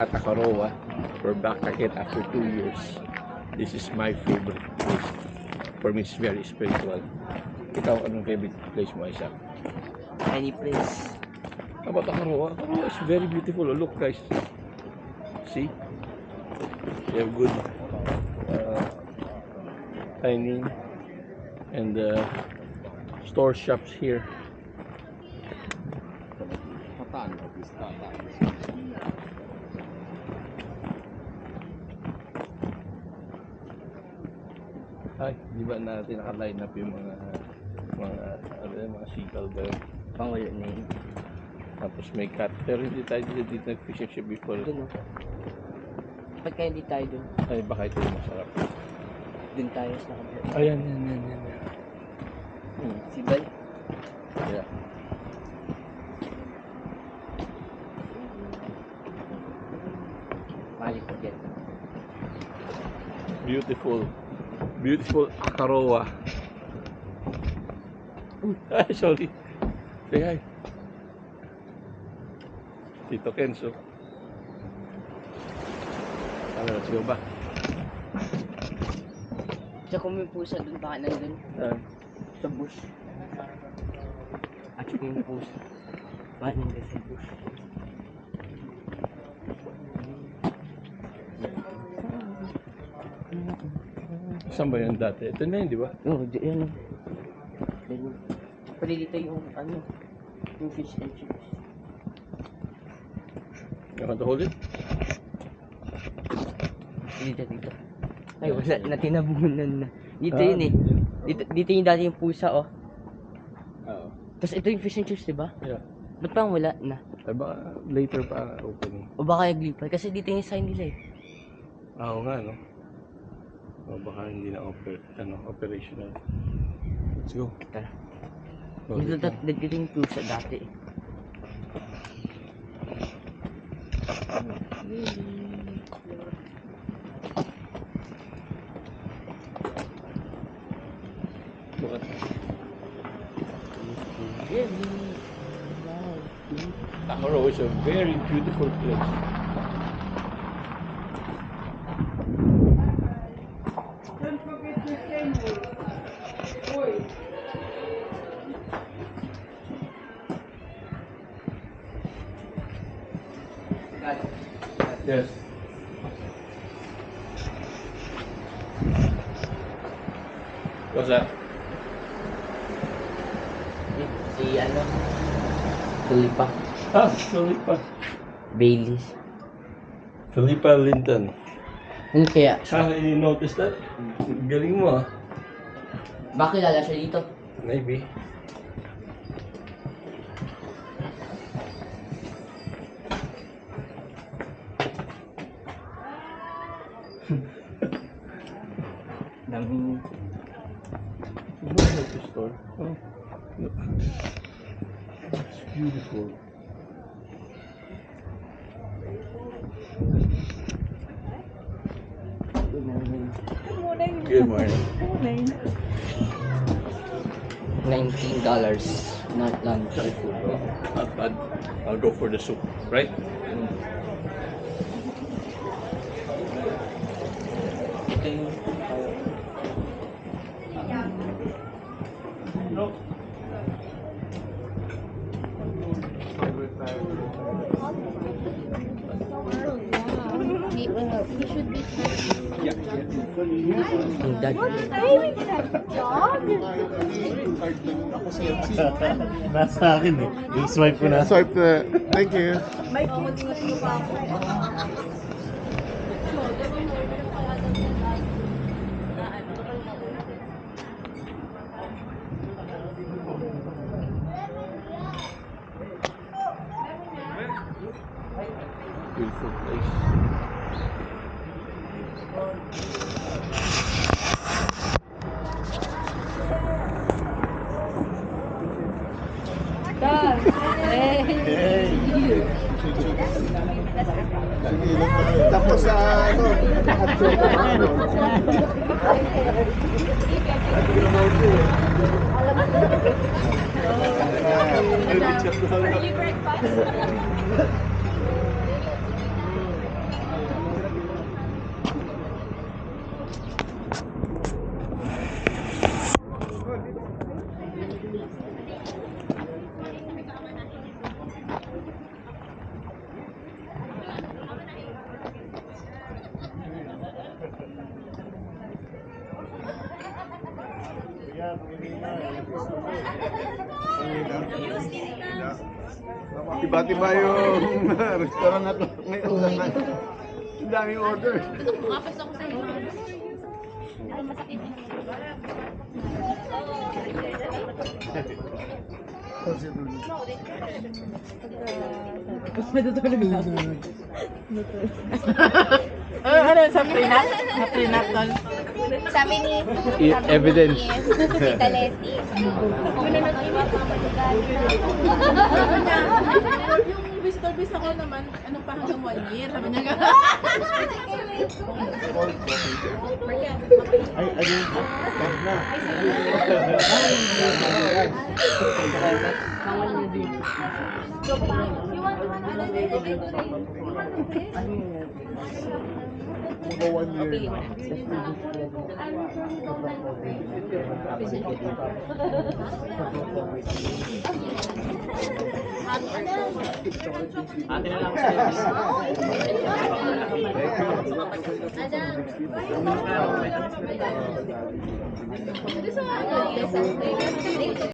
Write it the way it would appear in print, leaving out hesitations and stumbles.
At Takaroa, we're back again after 2 years. This is my favorite place. For me, it's very spiritual. Ikaw, anong favorite place mo, Isaac? Any place. How about Takaroa? Takaroa is very beautiful. Oh, look, guys. See? They have good dining and store shops here. Ay, di ba natin naka-line up yung mga seagull ba yun? Pangulo na yun. Tapos may cat. Pero hindi tayo dito nag-fishing ship before. Doon o. Ba't kaya di tayo doon? Ay, baka ito yung masarap. Doon tayo sa kabila. Ayan. Sibal? Yeah. Mali ko dyan. Beautiful Takaroa. Ay, sorry. Say hi. Tito Kenzo. Let's go back. Tsaka kung may pusa doon, baka nandun. Sa bush. At saka yung pusa. Baka nandun sa bush. Saan ba yun dati? Ito na yun, di ba? Oo, yan. Pwede dito yung yung fish and chips. You want to hold it? Dito. Ay, wala na, tinabunan na. Dito yun eh. Dito yung dati yung pusa oh. Oo. Tapos ito yung fish and chips, diba? Yeah. Ba't parang wala na? Ay, baka later pa opening. O baka naglipat? Kasi dito yung sign nila eh. Oo nga, no? O baka hindi na operational. Let's go. Tara. Hold it lang. Dito yung pusa dati eh. Look at that. Takaroa is a very beautiful place. Don't forget your sandwich. Boy. Yes. What's that? Si Tulipa. Philippa. Baileys. Philippa Linton. Ano kaya? You notice that? Galing mo ah. Baka kilala siya dito? Maybe. Daming... Look at the store. Oh, look. It's beautiful. Good morning. $19. Not lunch. Thai food, bro. Not bad. I'll go for the soup, right? Ito yung... No. He should be Ang dad. saving that dog. Nasa akin eh. I-swipe ko na. Swipe the. Thank you. May pumunod mo pa ako. Beautiful place. Tapos sa ano, Early breakfast. Iba-tiba yung restaurant na to. Ngayon, ang daming order. Makapos ako sa inyo. Ano masakit? Matutulog na ako. Ano, sa prenup? Sa prenup, tol? Sabi ni... Evidence. Tita Letty. Kung nanonood iba pa Yung visitor ko naman, ano pa hanggang 1 year? Sabi niya Ay, ayun. Stop na. You want Mga 1 year na. Ate na lang Adam.